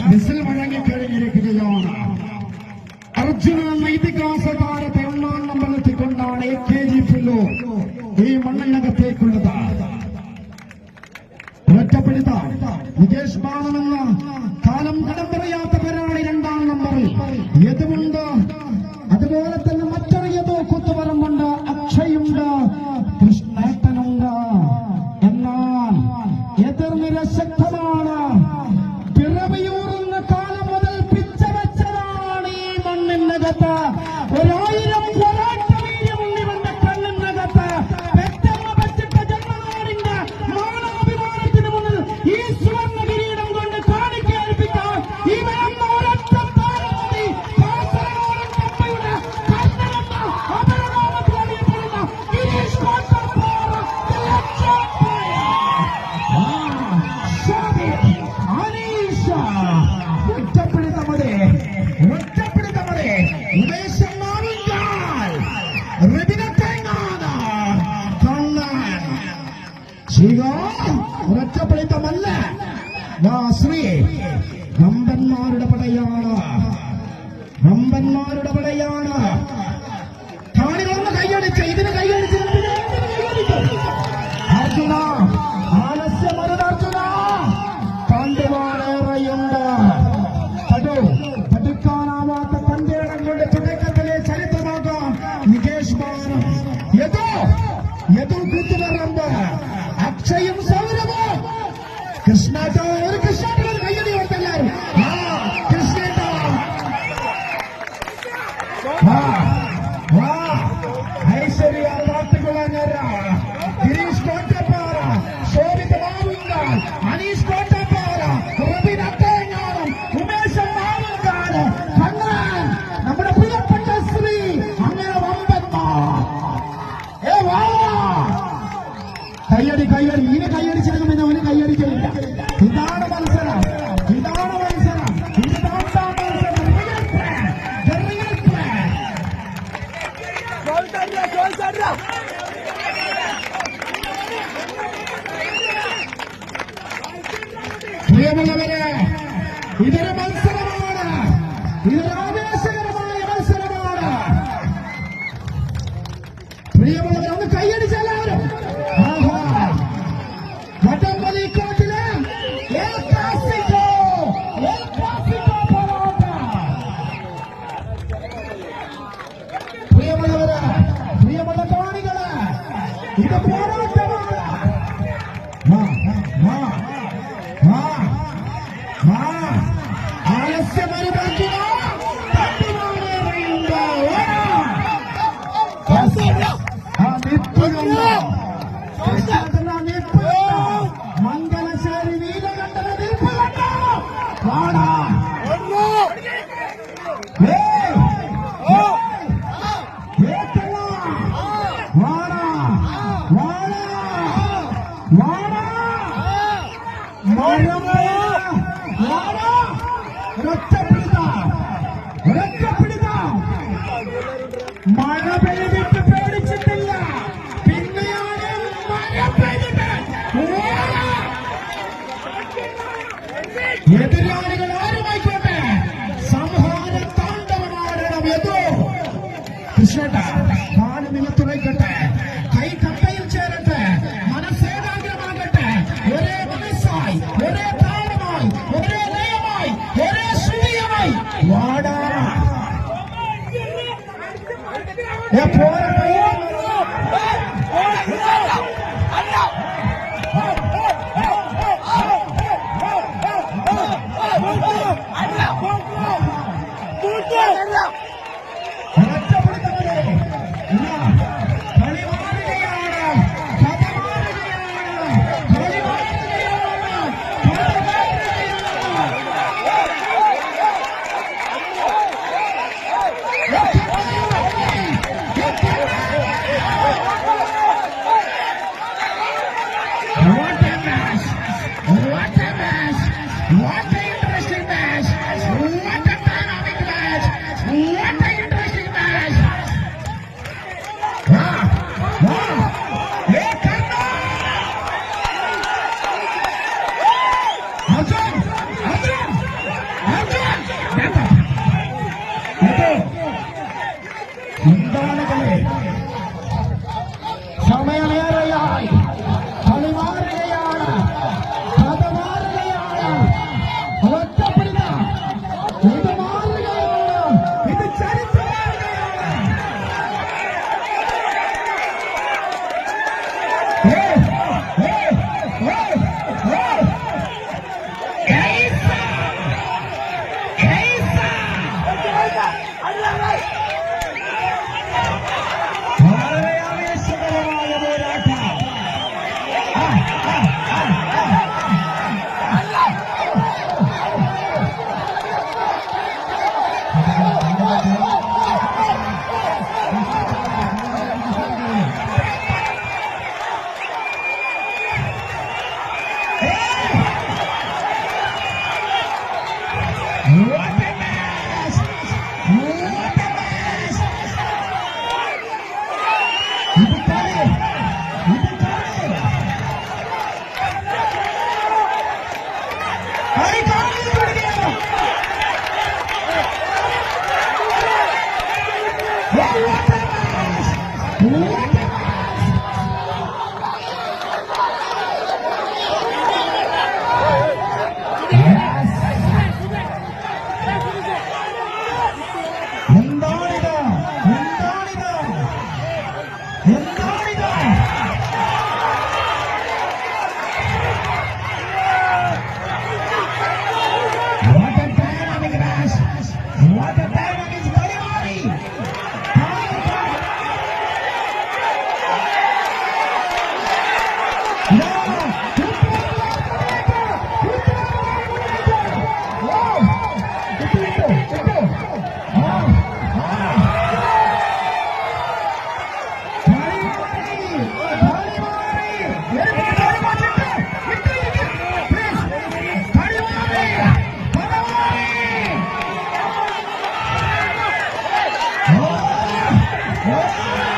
Whistle മുഴങ്ങിക്കഴിഞ്ഞിരിക്കുകയാണ്. Arjuna എന്ന ഇതിഹാസ താരത്തെ 1-ാം നമ്പറിലെത്തിക്കൊണ്ടാണ് AKG ഫില്ലു ഈ മണ്ണിനകത്തേക്കുള്ളത്. ഒറ്റപ്പെടുത്ത നികേഷ് ബാബു എന്ന കാലം കടം പറയാത്തവരാണ് 2-ാം നമ്പറിൽ. യതുമുണ്ട്, അതുപോലെ തന്നെ മറ്റൊരു യതു കുത്തുപറമ്പുണ്ട്, അക്ഷയുണ്ട്, കൃഷ്ണേട്ടനുണ്ട്. എന്നാൽ എതിർനിര ശക്തമാണ്. പിറവിയൂറുന്ന കാലം മുതൽ പിച്ച വെച്ചതാണ് ഈ മണ്ണിനകത്ത്. 1000 പോരാട്ടവീര്യം ഇവന്റെ കണ്ണിനകത്ത്. പെറ്റമ്മ വെച്ചിട്ട ജന്മനാടിന്റെ മാനാഭിമാനത്തിന് മുന്നിൽ ഈ സുവർണ്ണ കിരീടം കൊണ്ട് കാണിക്കേൽപ്പിക്കാൻ ഇവരെന്ന ഒരൊറ്റ താരം മതി. കാസർഗോഡൻ കപ്പയുടെ കണ്ണെന്ന അപരനാമത്തിൽ അറിയപ്പെടുന്ന ഗിരീഷ് കോട്ടപ്പാറ ഒറ്റപ്പെടുത്തമല്ല, ശ്രീ നമ്പന്മാരുടെ പടയാണ്. നമ്പന്മാരുടെ പടയാണ്. കാണികളൊന്ന് കൈയടിച്ച് ഇതിന് കൈയടിച്ച് അർജുന ആലസ്യമരുത്. അർജുന കണ്ടുവാളേറെയുണ്ട്. പഠിക്കാനാവാത്ത തന്റേടം കൊണ്ട് തുടക്കത്തിലെ ചരിത്രമാകാം നികേഷ് ബാബു. യദു കുത്തുപറമ്പ്, അക്ഷയും സൗരവും. കൃഷ്ണേട്ട ഒരു കൃഷ്ണേട്ട കയ്യടി കൊടുത്തെല്ലാരും. കൃഷ്ണേട്ട ഐശ്വര്യ കാത്തുകുളങ്ങര, ഗിരീഷ് കോട്ടപ്പാറ, ശോഭിത മാവുങ്കാൽ, അനീഷ് കോട്ടപ്പാറ, റബിൻ അട്ടേങ്ങാനം, ഉമേശൻ മാവുങ്കാൽ, കണ്ണൻ, നമ്മുടെ പ്രിയപ്പെട്ട ശ്രീ. അങ്ങനെ വമ്പന്മാർ. കയ്യടി കയ്യടി. ഇനി കയ്യടിച്ചില്ലെങ്കിൽ പിന്നെ അവന് കയ്യടിക്കില്ല. ഇതാണ് മത്സരം. ഇതാണ് മത്സരം. ഇതാണ് മത്സരം. പ്രിയമുള്ളവരെ, ഇതൊരു മത്സരമാണ്. ഇതൊരു ആവേശകരമായ മത്സരമാണ്. പ്രിയമുള്ളവരെ, ഒന്ന് കയ്യടിച്ചെല്ലാവരും. വടംവലിക്കോട്ടിലെ പ്രിയമുള്ളവര്, പ്രിയമുള്ള കാണികള്, ഇത് പോരാട്ടമാണ്. ആലസ്യമരുതാക്കുക. മംഗലശ്ശേരി വീരകണ്ഠന നിൽപ്പ് കണ്ടോ? വാടാ മഴ പെയ്തിട്ട് പേടിച്ചിട്ടില്ല. പിന്നെയാണ് മഴ പെയ്തിട്ട് എതിരാളികൾ ആരുമായിക്കോട്ടെ സംഹാര താണ്ഡവമാടണം. യദു കൃഷ്ണേട്ട കാല് നിലത്തുറയ്ക്കട്ടെ, കൈ കട്ടയിൽ ചേരട്ടെ. Oh!